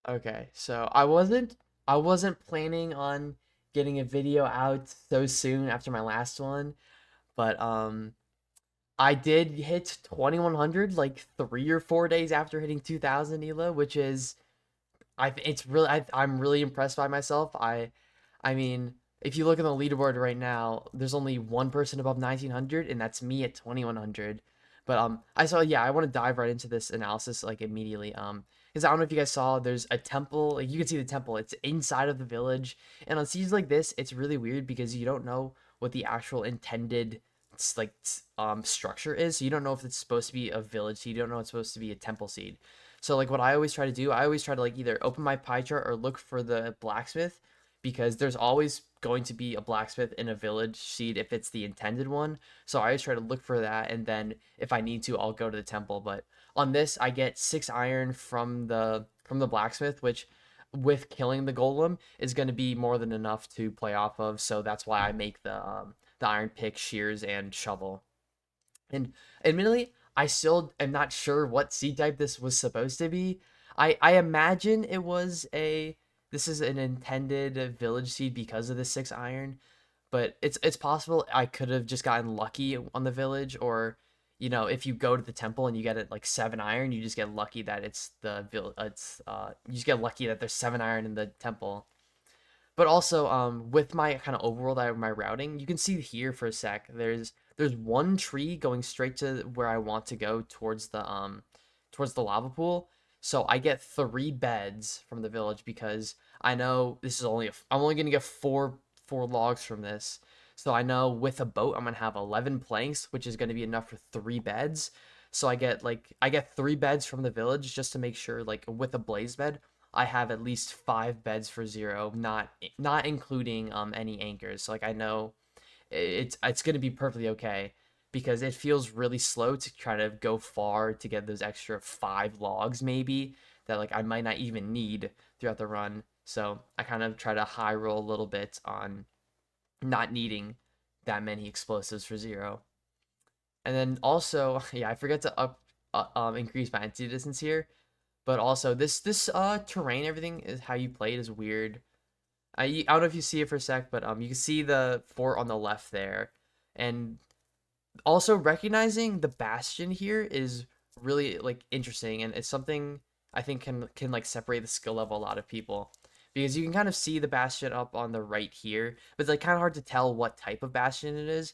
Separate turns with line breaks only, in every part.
Okay, so I wasn't planning on getting a video out so soon after my last one, but I did hit 2100 like 3 or 4 days after hitting 2000 Elo, which is it's really I'm really impressed by myself. I mean, if you look at the leaderboard right now, there's only one person above 1900, and that's me at 2100. But I saw yeah, I want to dive right into this analysis like immediately. Because I don't know if you guys saw, there's a temple. Like you can see the temple. It's inside of the village, and on seasons like this, it's really weird because you don't know what the actual intended structure is. So you don't know if it's supposed to be a village seed. You don't know it's supposed to be a temple seed. So like what I always try to do, I always try to like either open my pie chart or look for the blacksmith because there's always going to be a blacksmith in a village seed if it's the intended one. So I always try to look for that, and then if I need to, I'll go to the temple. But on this, I get 6 iron from the blacksmith, which with killing the golem is going to be more than enough to play off of. So that's why I make the iron pick, shears, and shovel. And admittedly, I still am not sure what seed type this was supposed to be. I imagine it was a this is an intended village seed because of the 6 iron, but it's possible I could have just gotten lucky on the village, or if you go to the temple and you get it like 7 iron, you just get lucky that it's the vill it's you just get lucky that there's 7 iron in the temple. But also, with my kind of overworld, my routing, you can see here for a sec. There's one tree going straight to where I want to go towards the lava pool. So I get 3 beds from the village because I know this is I'm only gonna get four logs from this. So I know with a boat I'm gonna have 11 planks, which is gonna be enough for 3 beds. So I get 3 beds from the village just to make sure, like with a blaze bed, I have at least 5 beds for 0, not including any anchors. So like I know it's gonna be perfectly okay because it feels really slow to try to go far to get those extra 5 logs maybe that like I might not even need throughout the run. So I kind of try to high roll a little bit on not needing that many explosives for 0. And then also, yeah, I forget to increase my entity distance here, but also this terrain, everything is how you play it is weird. I don't know if you see it for a sec, but you can see the fort on the left there, and also recognizing the bastion here is really like interesting, and it's something I think can like separate the skill level a lot of people, because you can kind of see the bastion up on the right here, but it's like kind of hard to tell what type of bastion it is.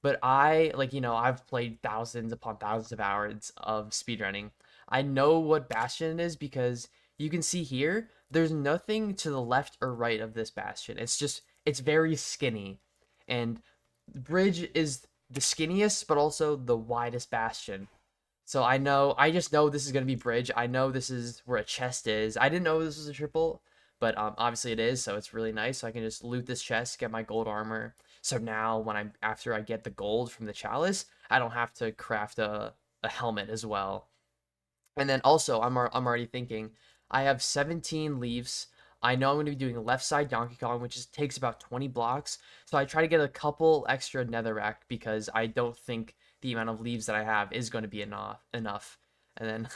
But I like I've played thousands upon thousands of hours of speedrunning. I know what bastion it is because you can see here there's nothing to the left or right of this bastion. It's very skinny, and bridge is the skinniest but also the widest bastion. So I just know this is gonna be bridge. I know this is where a chest is. I didn't know this was a triple, but obviously it is, so it's really nice. So I can just loot this chest, get my gold armor. So now after I get the gold from the chalice, I don't have to craft a helmet as well. And then also, I'm already thinking, I have 17 leaves. I know I'm going to be doing left side Donkey Kong, which takes about 20 blocks. So I try to get a couple extra netherrack because I don't think the amount of leaves that I have is going to be enough. And then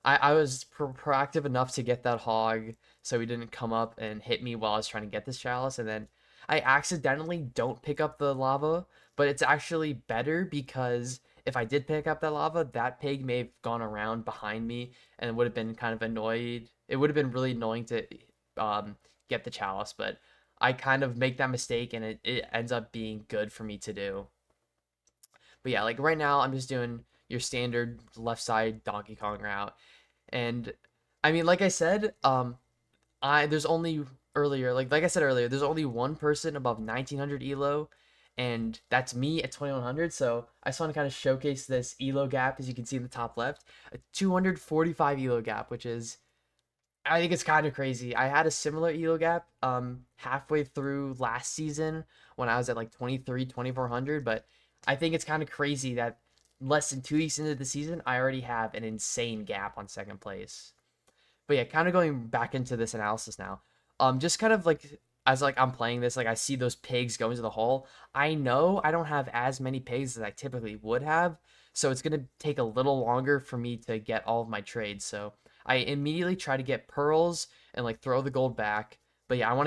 I was proactive enough to get that hog so he didn't come up and hit me while I was trying to get this chalice. And then I accidentally don't pick up the lava, but it's actually better because if I did pick up that lava, that pig may have gone around behind me and would have been kind of annoyed. It would have been really annoying to um, get the chalice, but I kind of make that mistake and it ends up being good for me to do. But yeah, like right now, I'm just doing your standard left side Donkey Kong route. And I mean, like I said, I there's only earlier, like I said earlier, there's only one person above 1900 elo, and that's me at 2100. So I just want to kind of showcase this elo gap, as you can see in the top left, a 245 elo gap, which is I think it's kind of crazy. I had a similar elo gap halfway through last season when I was at like 23, 2400, but I think it's kind of crazy that less than 2 weeks into the season, I already have an insane gap on second place. But yeah, kind of going back into this analysis now. Just kind of like as like I'm playing this, like I see those pigs going to the hole. I know I don't have as many pigs as I typically would have, so it's gonna take a little longer for me to get all of my trades. So I immediately try to get pearls and like throw the gold back. But yeah, I want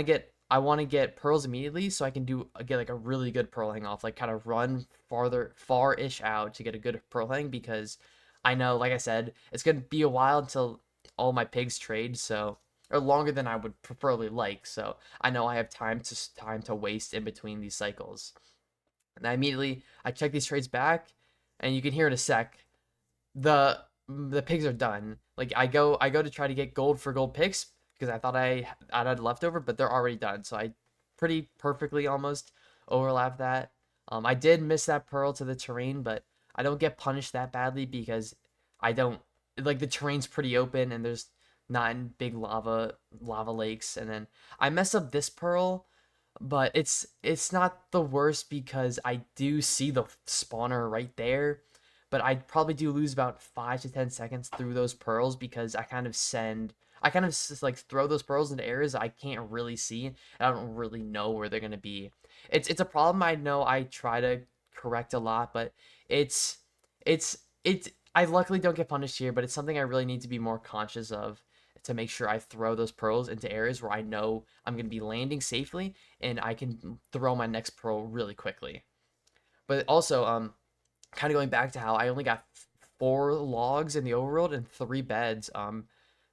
to get pearls immediately so I can get like a really good pearl hang off, like kind of run far-ish out to get a good pearl hang because I know, like I said, it's gonna be a while until all my pigs trade, so or longer than I would preferably like. So I know I have time to waste in between these cycles. And I check these trades back, and you can hear in a sec the the pigs are done. Like I go to try to get gold for gold picks because I thought I had leftover, but they're already done. So I pretty perfectly almost overlap that. I did miss that pearl to the terrain, but I don't get punished that badly because I don't like the terrain's pretty open and there's not in big lava lakes. And then I mess up this pearl, but it's not the worst because I do see the spawner right there, but I probably do lose about 5 to 10 seconds through those pearls because I kind of like throw those pearls into areas I can't really see and I don't really know where they're gonna be. It's a problem I know I try to correct a lot, but it's it's I luckily don't get punished here, but it's something I really need to be more conscious of to make sure I throw those pearls into areas where I know I'm gonna be landing safely and I can throw my next pearl really quickly. But also, kind of going back to how I only got 4 logs in the overworld and 3 beds.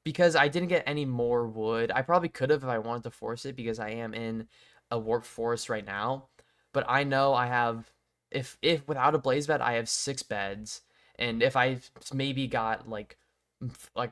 Because I didn't get any more wood. I probably could have if I wanted to force it because I am in a warped forest right now. But I know I have if without a blaze bed I have 6 beds, and if I maybe got like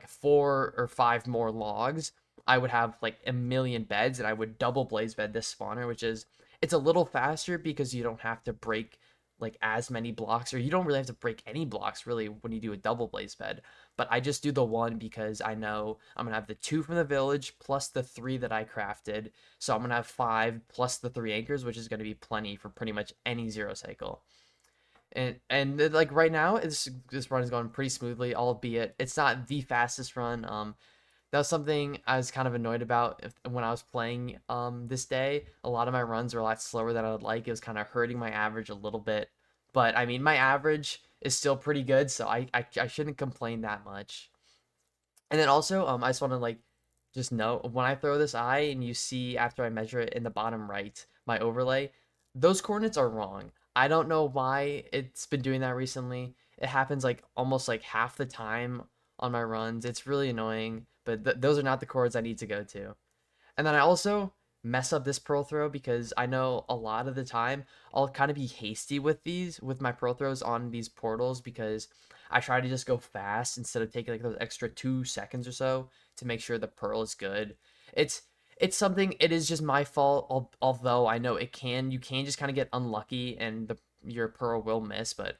4 or 5 more logs, I would have like a million beds, and I would double blaze bed this spawner, which is it's a little faster because you don't have to break like as many blocks, or you don't really have to break any blocks really when you do a double blaze bed. But I just do the one because I know I'm gonna have the 2 from the village plus the 3 that I crafted, so I'm gonna have 5 plus the 3 anchors, which is gonna be plenty for pretty much any zero cycle. And like right now, this run is going pretty smoothly, albeit it's not the fastest run. That was something I was kind of annoyed about when I was playing this day. A lot of my runs are a lot slower than I would like. It was kind of hurting my average a little bit. But I mean, my average is still pretty good, so I shouldn't complain that much. And then also, I just want to like just note when I throw this eye and you see after I measure it in the bottom right, my overlay, those coordinates are wrong. I don't know why it's been doing that recently. It happens like almost like half the time on my runs. It's really annoying, but those are not the chords I need to go to. And then I also mess up this pearl throw because I know a lot of the time I'll kind of be hasty with my pearl throws on these portals because I try to just go fast instead of taking like those extra 2 seconds or so to make sure the pearl is good. It's it's something it is just my fault, although I know you can just kind of get unlucky and the your pearl will miss, but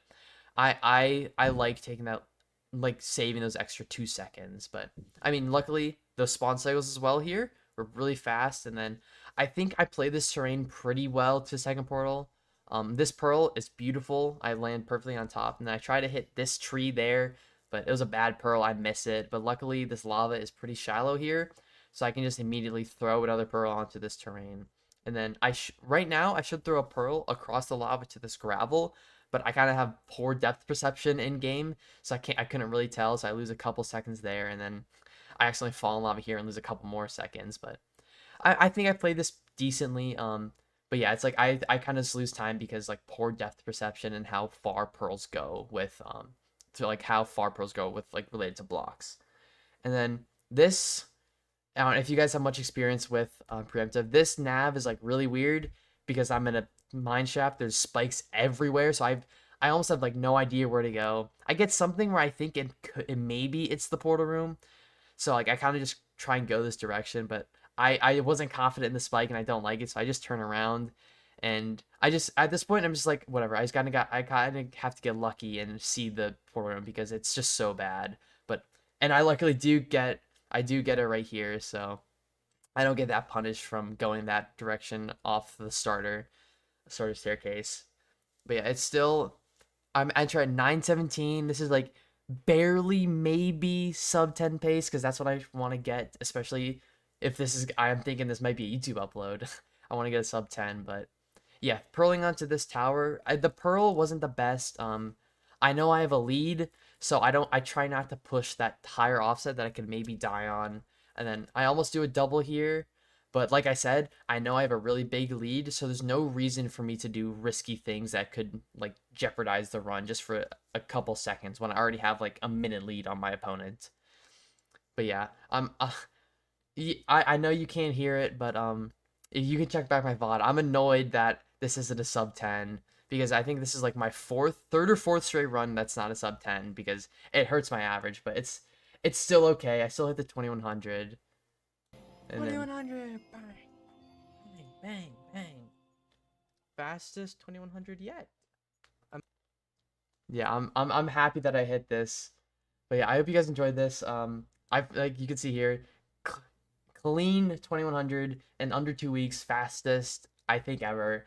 I like taking that, like saving those extra 2 seconds. But I mean, luckily the spawn cycles as well here were really fast, and then I think I play this terrain pretty well to second portal. This pearl is beautiful. I land perfectly on top, and then I try to hit this tree there, but it was a bad pearl. I miss it, but luckily this lava is pretty shallow here, so I can just immediately throw another pearl onto this terrain. And then right now I should throw a pearl across the lava to this gravel, but I kind of have poor depth perception in game, so I couldn't really tell. So I lose a couple seconds there, and then I accidentally fall in lava here and lose a couple more seconds. But I think I played this decently. But yeah, it's like I kind of just lose time because like poor depth perception and how far pearls go with to like how far pearls go with like related to blocks. And then this, I don't know if you guys have much experience with preemptive. This nav is like really weird because I'm in a mine shaft. There's spikes everywhere, so I almost have like no idea where to go. I get something where I think maybe it's the portal room, so like I kind of just try and go this direction, but I wasn't confident in the spike and I don't like it, so I just turn around, and I just at this point I'm just like whatever. I kind of have to get lucky and see the portal room because it's just so bad. But and I luckily do get it right here, so I don't get that punished from going that direction off the starter staircase. But yeah, it's still I'm enter at 9:17. This is like barely maybe sub 10 pace because that's what I want to get, especially if this is I'm thinking this might be a YouTube upload. I want to get a sub 10, but yeah, pearling onto this tower. The pearl wasn't the best. I know I have a lead, So I try not to push that higher offset that I could maybe die on. And then I almost do a double here. But like I said, I know I have a really big lead, so there's no reason for me to do risky things that could like jeopardize the run just for a couple seconds when I already have like a minute lead on my opponent. But yeah, I know you can't hear it, but you can check back my VOD. I'm annoyed that this isn't a sub 10 because I think this is like my third or fourth straight run that's not a sub 10 because it hurts my average, but it's still okay. I still hit the 2100, and then
2100. Bang.
bang bang bang, fastest 2100 yet. Yeah, I'm happy that I hit this. But yeah, I hope you guys enjoyed this. I like you can see here, clean 2100 in under 2 weeks, fastest I think ever.